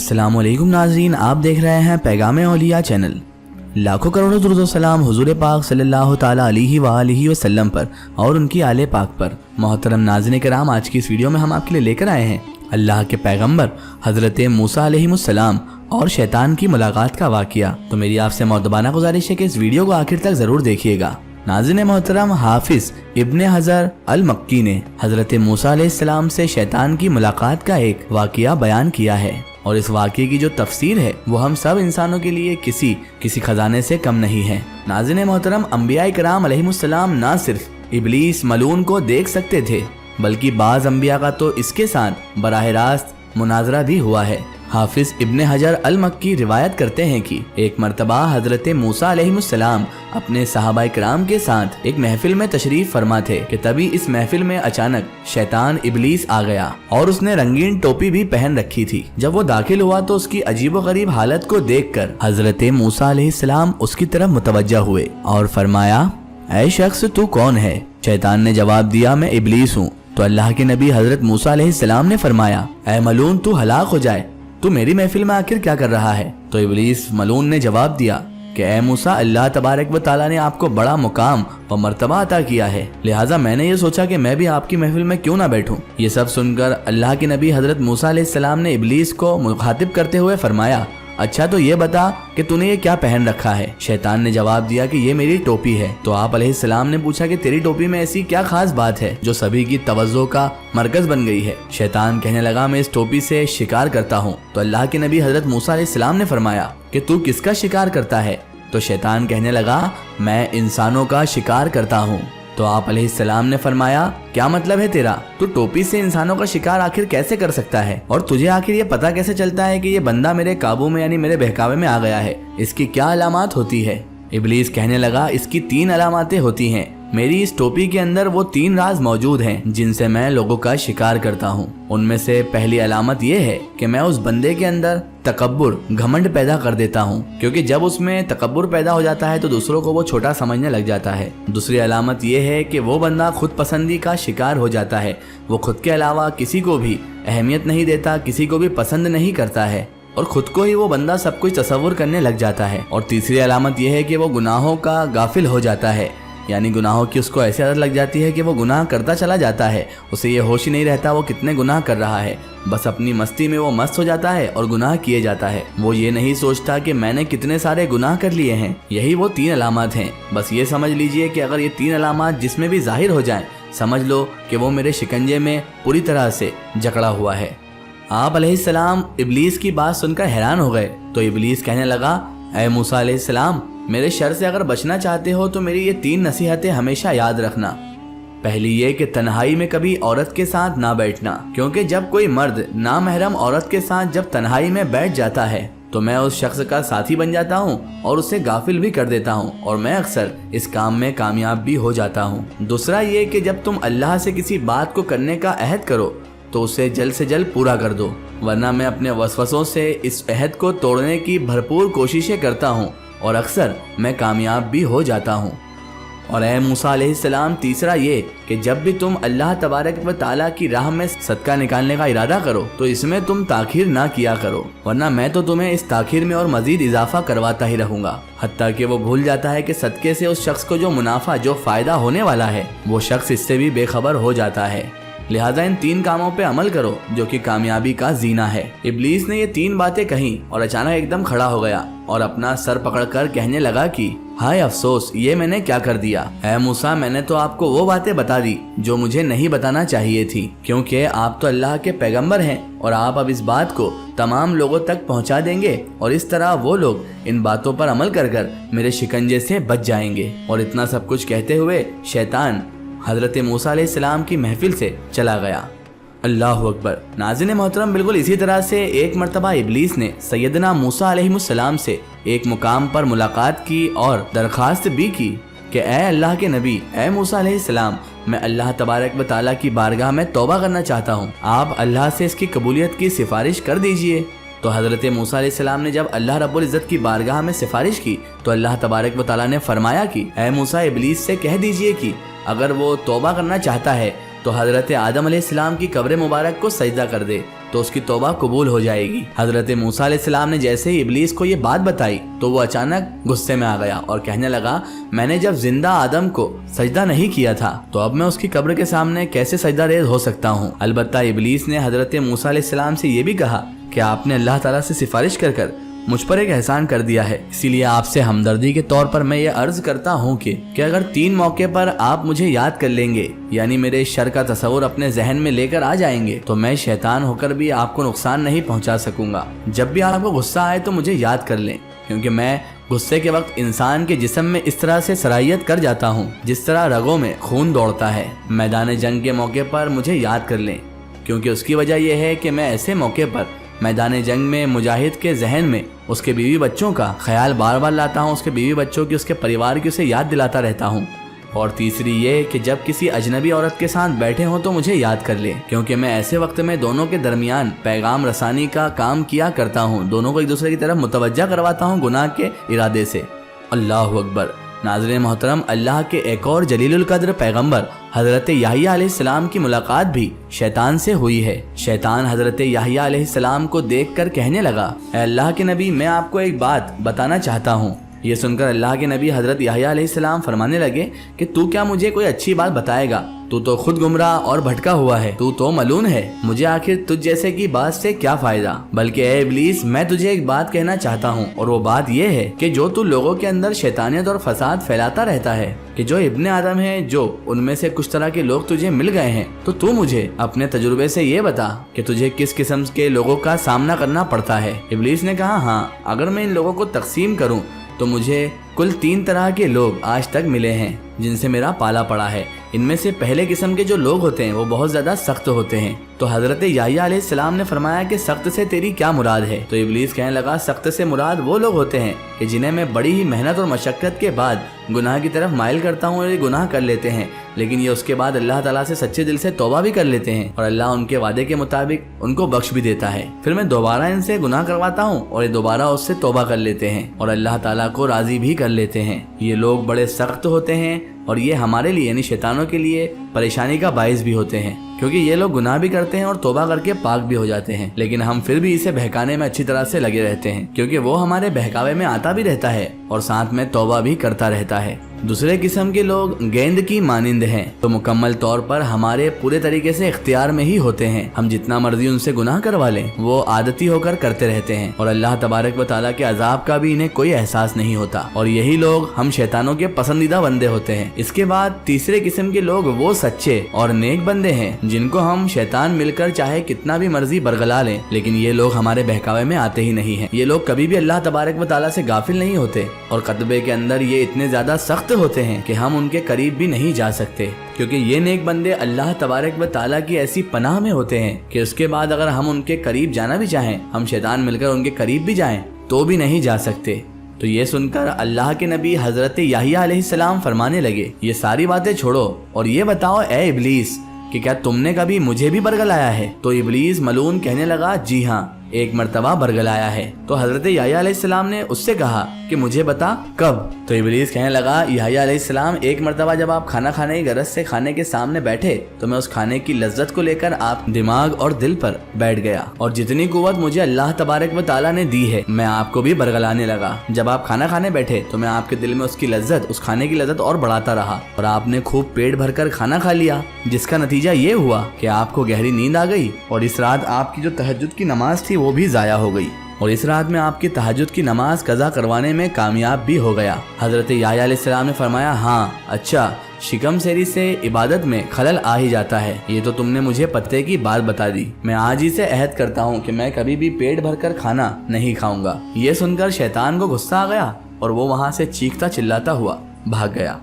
अस्सलाम वालेकुम नाज़रीन, आप देख रहे हैं पैगाम औलिया चैनल। लाखों करोड़ों दुरूद व सलाम हुजूर पाक सल्लल्लाहु ताला अलैहि व आलिहि वसल्लम पर और उनकी आले पाक पर। मोहतरम नाज़रीन किराम, आज की इस वीडियो में हम आपके लिए लेकर आए हैं अल्लाह के पैगंबर हज़रत मूसा अलैहिस्सलाम और शैतान की मुलाकात का वाक़िया। तो मेरी आपसे मुअद्दबाना गुजारिश है कि इस वीडियो को आखिर तक ज़रूर देखिएगा। नाज़रीन मोहतरम, हाफिज इब्ने हजर अल मक्की ने हज़रत मूसा अलैहिस्सलाम से शैतान की मुलाकात का एक वाक़िया बयान किया है और इस वाक़ये की जो तफसीर है वो हम सब इंसानों के लिए किसी खजाने से कम नहीं है। नाज़रीन मोहतरम, अंबिया इकराम अलैहिमुस्सलाम ना सिर्फ इब्लीस मलून को देख सकते थे बल्कि बाज़ अंबिया का तो इसके साथ बराह रास्त मुनाजरा भी हुआ है। हाफिज इब्ने हजर अल मक्की रिवायत करते हैं कि एक मर्तबा हजरत मूसा अलैहिस्सलाम अपने सहाबा इकराम के साथ एक महफिल में तशरीफ फरमा थे कि तभी इस महफिल में अचानक शैतान इब्लीस आ गया और उसने रंगीन टोपी भी पहन रखी थी। जब वो दाखिल हुआ तो उसकी अजीबोगरीब हालत को देखकर हजरत मूसा अलैहिस्सलाम उसकी तरफ मुतवज्जा हुए और फरमाया, ऐ शख्स तू कौन है? शैतान ने जवाब दिया, मैं इब्लीस हूँ। तो अल्लाह के नबी हजरत मूसा अलैहिस्सलाम ने फरमाया, ऐ मलून तू हलाक हो जाए, तू मेरी महफिल में आखिर क्या कर रहा है? तो इब्लीस मलून ने जवाब दिया कि ऐ मूसा, अल्लाह तबारक व तआला ने आपको बड़ा मुकाम व मर्तबा अता किया है, लिहाजा मैंने ये सोचा कि मैं भी आपकी महफिल में क्यों ना बैठूं। ये सब सुनकर अल्लाह के नबी हजरत मूसा अलैहिस्सलाम ने इब्लीस को मुखातिब करते हुए फरमाया, अच्छा तो ये बता कि तूने ये क्या पहन रखा है? शैतान ने जवाब दिया कि ये मेरी टोपी है। तो आप अलैहिस्सलाम ने पूछा कि तेरी टोपी में ऐसी क्या खास बात है जो सभी की तवज्जो का मरकज बन गई है? शैतान कहने लगा, मैं इस टोपी से शिकार करता हूँ। तो अल्लाह के नबी हजरत मूसा अलैहिस्सलाम ने फरमाया कि तू किसका शिकार करता है? तो शैतान कहने लगा, मैं इंसानों का शिकार करता हूँ। तो आप अलैहिस्सलाम ने फरमाया, क्या मतलब है तेरा? तू टोपी से इंसानों का शिकार आखिर कैसे कर सकता है? और तुझे आखिर ये पता कैसे चलता है कि ये बंदा मेरे काबू में यानी मेरे बहकावे में आ गया है? इसकी क्या अलामात होती है? इब्लीस कहने लगा, इसकी 3 अलामातें होती हैं। मेरी इस टोपी के अंदर वो 3 राज मौजूद हैं जिनसे मैं लोगों का शिकार करता हूँ। उनमें से पहली अलामत ये है कि मैं उस बंदे के अंदर तकब्बुर घमंड पैदा कर देता हूँ, क्योंकि जब उसमें तकब्बुर पैदा हो जाता है तो दूसरों को वो छोटा समझने लग जाता है। दूसरी अलामत ये है कि वो बंदा खुद पसंदी का शिकार हो जाता है। वो खुद के अलावा किसी को भी अहमियत नहीं देता, किसी को भी पसंद नहीं करता है और खुद को ही वो बंदा सब कुछ तसव्वुर करने लग जाता है। और तीसरी अलामत यह है कि वो गुनाहों का गाफिल हो जाता है, यानी गुनाहों की उसको ऐसी आदत लग जाती है कि वो गुनाह करता चला जाता है। उसे ये होश ही नहीं रहता वो कितने गुनाह कर रहा है, बस अपनी मस्ती में वो मस्त हो जाता है और गुनाह किए जाता है। वो ये नहीं सोचता कि मैंने कितने सारे गुनाह कर लिए हैं। यही वो 3 अलामत हैं। बस ये समझ लीजिए कि अगर ये 3 अलामत जिसमें भी जाहिर हो जाएं, समझ लो कि वो मेरे शिकंजे में पूरी तरह से जकड़ा हुआ है। आप अलैहिस्सलाम इब्लीस की बात सुनकर हैरान हो गए। तो इब्लीस कहने लगा, ऐ मूसा अलैहिस्सलाम, मेरे शर से अगर बचना चाहते हो तो मेरी ये 3 नसीहतें हमेशा याद रखना। पहली ये कि तन्हाई में कभी औरत के साथ ना बैठना, क्योंकि जब कोई मर्द नामहरम औरत के साथ जब तन्हाई में बैठ जाता है तो मैं उस शख्स का साथी बन जाता हूँ और उसे गाफिल भी कर देता हूँ और मैं अक्सर इस काम में कामयाब भी हो जाता हूँ। दूसरा ये कि जब तुम अल्लाह से किसी बात को करने का अहद करो तो उसे जल्द से जल्द पूरा कर दो, वरना मैं अपने वसवसों से इस अहद को तोड़ने की भरपूर कोशिशें करता हूँ और अक्सर मैं कामयाब भी हो जाता हूँ। और ऐ मूसा अलैहिस्सलाम, तीसरा ये कि जब भी तुम अल्लाह तबारक व ताला की राह में सदका निकालने का इरादा करो तो इसमें तुम ताखीर ना किया करो, वरना मैं तो तुम्हें इस ताखीर में और मजीद इजाफा करवाता ही रहूंगा। हत्ता कि वो भूल जाता है कि सदके से उस शख्स को जो मुनाफा जो फायदा होने वाला है वो शख्स इससे भी बेखबर हो जाता है। लिहाजा इन 3 कामों पे अमल करो जो कि कामयाबी का जीना है। इब्लीस ने ये 3 बातें कही और अचानक एकदम खड़ा हो गया और अपना सर पकड़कर कहने लगा कि हाय अफसोस, ये मैंने क्या कर दिया। ऐ मूसा, मैंने तो आपको वो बातें बता दी जो मुझे नहीं बताना चाहिए थी, क्योंकि आप तो अल्लाह के पैगंबर हैं और आप अब इस बात को तमाम लोगों तक पहुंचा देंगे और इस तरह वो लोग इन बातों पर अमल कर मेरे शिकंजे से बच जाएंगे। और इतना सब कुछ कहते हुए शैतान हजरत मूसा अलैहिस्सलाम की महफिल से चला गया। अल्लाहु अकबर। नाज़रीन मोहतरम, बिल्कुल इसी तरह से एक मर्तबा इब्लीस ने सैयदना मूसा अलैहिस्सलाम से एक मुकाम पर मुलाकात की और दरख्वास्त भी की कि ए अल्लाह के नबी, ए मूसा अलैहिस्सलाम, मैं अल्लाह तबारक व ताला की बारगाह में तौबा करना चाहता हूँ, आप अल्लाह से इसकी कबूलियत की सिफारिश कर दीजिए। तो हज़रत मूसा अलैहिस्सलाम ने जब अल्लाह रब्बुल इज़्ज़त की बारगाह में सिफारिश की तो अल्लाह तबारक व ताला ने फरमाया कि ए मूसा, इब्लीस से कह दीजिए कि अगर वो तौबा करना चाहता है तो हजरत आदम अलैहिस्सलाम की कब्र मुबारक को सजदा कर दे तो उसकी तौबा कबूल हो जाएगी। हजरत मूसा अलैहिस्सलाम ने जैसे ही इब्लीस को ये बात बताई तो वो अचानक गुस्से में आ गया और कहने लगा, मैंने जब जिंदा आदम को सजदा नहीं किया था तो अब मैं उसकी कब्र के सामने कैसे सजदा रेज़ हो सकता हूँ। अलबत्ता इब्लीस ने हजरत मूसा अलैहिस्सलाम से ये भी कहा कि आपने अल्लाह ताला से सिफारिश कर मुझ पर एक एहसान कर दिया है, इसीलिए आपसे हमदर्दी के तौर पर मैं ये अर्ज करता हूँ कि अगर 3 मौके पर आप मुझे याद कर लेंगे, यानी मेरे शर का तस्वुर अपने जहन में लेकर आ जाएंगे, तो मैं शैतान होकर भी आपको नुकसान नहीं पहुँचा सकूंगा। जब भी आपको गुस्सा आए तो मुझे याद कर लें, क्योंकि मैं गुस्से के वक्त इंसान के जिस्म में इस तरह से सराहियत कर जाता हूँ जिस तरह रगों में खून दौड़ता है। मैदान जंग के मौके पर मुझे याद कर लें, क्योंकि उसकी वजह यह है कि मैं ऐसे मौके पर मैदान जंग में मुजाहिद के जहन में उसके बीवी बच्चों का ख्याल बार बार लाता हूँ, उसके बीवी बच्चों की, उसके परिवार की उसे याद दिलाता रहता हूँ। और तीसरी ये कि जब किसी अजनबी औरत के साथ बैठे हों तो मुझे याद कर ले, क्योंकि मैं ऐसे वक्त में दोनों के दरमियान पैगाम रसानी का काम किया करता हूँ, दोनों को एक दूसरे की तरफ मुतवज्जा करवाता हूँ गुनाह के इरादे से। अल्लाह अकबर। नाज़रीन मोहतरम, अल्लाह के एक और जलीलुल कद्र पैगंबर हज़रत याहिया अलैहिस्सलाम की मुलाकात भी शैतान से हुई है। शैतान हज़रत याहिया अलैहिस्सलाम को देखकर कहने लगा, ऐ अल्लाह के नबी, मैं आपको एक बात बताना चाहता हूँ। ये सुनकर अल्लाह के नबी हज़रत याहिया अलैहिस्सलाम फरमाने लगे कि तू क्या मुझे कोई अच्छी बात बताएगा? तू तो खुद गुमराह और भटका हुआ है, तू तो मलून है, मुझे आखिर तुझ जैसे की बात से क्या फायदा। बल्कि ए इब्लीस, मैं तुझे एक बात कहना चाहता हूँ, और वो बात ये है कि जो तू लोगों के अंदर शैतानियत और फसाद फैलाता रहता है, कि जो इब्ने आदम है, जो उनमें से कुछ तरह के लोग तुझे मिल गए हैं, तो तू मुझे अपने तजुर्बे से ये बता कि तुझे किस किस्म के लोगों का सामना करना पड़ता है। इब्लीस ने कहा, हाँ, अगर मैं इन लोगों को तकसीम करूँ तो मुझे कुल 3 तरह के लोग आज तक मिले हैं जिनसे मेरा पाला पड़ा है। इनमें से पहले किस्म के जो लोग होते हैं वो बहुत ज्यादा सख्त होते हैं। तो हजरत याहिया अलैहिस्सलाम ने फरमाया कि सख्त से तेरी क्या मुराद है? तो इब्लीस कहने लगा, सख्त से मुराद वो लोग होते हैं कि जिन्हें मैं बड़ी ही मेहनत और मशक्कत के बाद गुनाह की तरफ माइल करता हूँ और ये गुनाह कर लेते हैं, लेकिन ये उसके बाद अल्लाह ताला से सच्चे दिल से तौबा भी कर लेते हैं और अल्लाह उनके वादे के मुताबिक उनको बख्श भी देता है। फिर मैं दोबारा इनसे गुनाह करवाता हूँ और ये दोबारा उससे तौबा कर लेते हैं और अल्लाह ताला को राजी भी कर लेते हैं। ये लोग बड़े सख्त होते हैं और ये हमारे लिए यानी शैतानों के लिए परेशानी का बाइस भी होते हैं, क्योंकि ये लोग गुनाह भी करते हैं और तौबा करके पाक भी हो जाते हैं, लेकिन हम फिर भी इसे बहकाने में अच्छी तरह से लगे रहते हैं, क्योंकि वो हमारे बहकावे में आता भी रहता है और साथ में तौबा भी करता रहता है। दूसरे किस्म के लोग गेंद की मानिंद हैं, तो मुकम्मल तौर पर हमारे पूरे तरीके से इख्तियार में ही होते हैं। हम जितना मर्जी उनसे गुनाह करवा लें, वो आदती होकर करते रहते हैं और अल्लाह तबारक व तआला के अजाब का भी इन्हें कोई एहसास नहीं होता, और यही लोग हम शैतानों के पसंदीदा बंदे होते हैं। इसके बाद तीसरे किस्म के लोग वो सच्चे और नेक बंदे हैं जिनको हम शैतान मिलकर चाहे कितना भी मर्जी बरगला लें, लेकिन ये लोग हमारे बहकावे में आते ही नहीं हैं। ये लोग कभी भी अल्लाह तबारक व तआला से गाफिल नहीं होते और कतबे के अंदर ये इतने ज्यादा सख्त होते हैं कि हम उनके करीब भी नहीं जा सकते, क्योंकि ये नेक बंदे अल्लाह तबारक व तआला की ऐसी पनाह में होते हैं कि उसके बाद अगर हम उनके करीब जाना भी चाहें, हम शैतान मिलकर उनके करीब भी जाएं तो भी नहीं जा सकते। तो ये सुनकर अल्लाह के नबी हजरत याहिया अलैहिस्सलाम फरमाने लगे, ये सारी बातें छोड़ो और ये बताओ ए इब्लीस कि क्या तुमने कभी मुझे भी बरगलाया है? तो इब्लीस मलून कहने लगा, जी हाँ, एक मर्तबा बरगलाया है। तो हजरत याहिया अलैहिस्सलाम ने उससे कहा कि मुझे बता कब? तो इब्लीस कहने लगा, याहिया अलैहिस्सलाम, एक मर्तबा जब आप खाना खाने की गरज से खाने के सामने बैठे तो मैं उस खाने की लज्जत को लेकर आप दिमाग और दिल पर बैठ गया और जितनी कुव्वत मुझे अल्लाह तबारक व तआला ने दी है मैं आपको भी बरगलाने लगा। जब आप खाना खाने बैठे तो मैं आपके दिल में उसकी लज्जत, उस खाने की लज्जत और बढ़ाता रहा और आपने खूब पेट भरकर खाना खा लिया, जिसका नतीजा ये हुआ कि आपको गहरी नींद आ गई और इस रात आपकी जो तहज्जुद की नमाज थी वो भी जाया हो गई और इस रात में आपकी तहज्जुद की नमाज कज़ा करवाने में कामयाब भी हो गया। हजरत याहिया अलैहिस्सलाम ने फरमाया, हाँ अच्छा, शिकम सेरी से इबादत में खलल आ ही जाता है। ये तो तुमने मुझे पत्ते की बात बता दी। मैं आज ही से अहद करता हूँ कि मैं कभी भी पेट भरकर खाना नहीं खाऊंगा। ये सुनकर शैतान को गुस्सा आ गया और वो वहाँ से चीखता चिल्लाता हुआ भाग गया।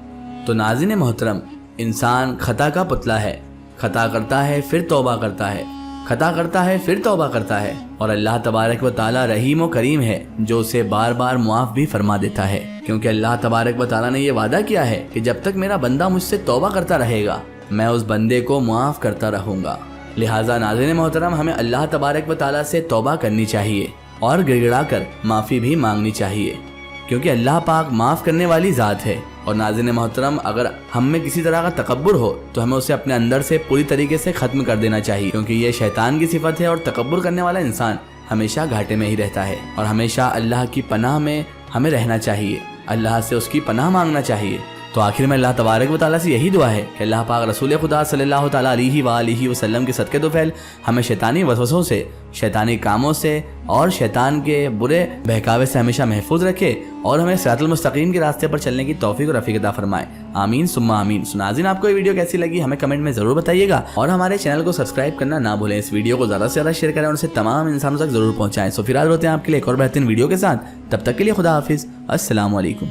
तो नाज़रीन मोहतरम, इंसान खता का पुतला है, खता करता है फिर तौबा करता है, खता करता है फिर तौबा करता है और अल्लाह तबारक व तआला रहीम व करीम है जो उसे बार बार मुआफ भी फरमा देता है, क्योंकि अल्लाह तबारक व तआला ने ये वादा किया है कि जब तक मेरा बंदा मुझसे तौबा करता रहेगा मैं उस बंदे को मुआफ करता रहूंगा। लिहाजा नाज़रीन मोहतरम, हमें अल्लाह तबारक व तआला से तौबा करनी चाहिए और गिड़गिड़ा कर माफ़ी भी मांगनी चाहिए। کیونکہ اللہ پاک معاف کرنے والی ذات ہے۔ اور ناظرین محترم، اگر ہم میں کسی طرح کا تکبر ہو تو ہمیں اسے اپنے اندر سے پوری طریقے سے ختم کر دینا چاہیے، کیونکہ یہ شیطان کی صفت ہے اور تکبر کرنے والا انسان ہمیشہ گھاٹے میں ہی رہتا ہے۔ اور ہمیشہ اللہ کی پناہ میں ہمیں رہنا چاہیے، اللہ سے اس کی پناہ مانگنا چاہیے۔ تو آخر میں اللہ تبارک و تعالیٰ سے یہی دعا ہے کہ اللہ پاک رسول خدا صلی اللہ تعالیٰ علیہ وآلہ وسلم کے صدقے طفیل ہمیں شیطانی وسوسوں سے، شیطانی کاموں سے اور شیطان کے برے بہکاوے سے ہمیشہ محفوظ رکھے اور ہمیں صراط المستقیم کے راستے پر چلنے کی توفیق اور رفیق عطا فرمائے۔ آمین ثم آمین۔ ناظرین، آپ کو یہ ویڈیو کیسی لگی ہمیں کمنٹ میں ضرور بتائیے گا، اور ہمارے چینل کو سبسکرائب کرنا نہ بھولیں۔ اس ویڈیو کو زیادہ سے زیادہ شیئر کریں اور اسے تمام انسانوں تک ضرور پہنچائیں۔ فی الحال ہوتے ہیں آپ کے لیے ایک اور بہترین ویڈیو کے ساتھ، تب تک کے لیے خدا حافظ، السلام علیکم۔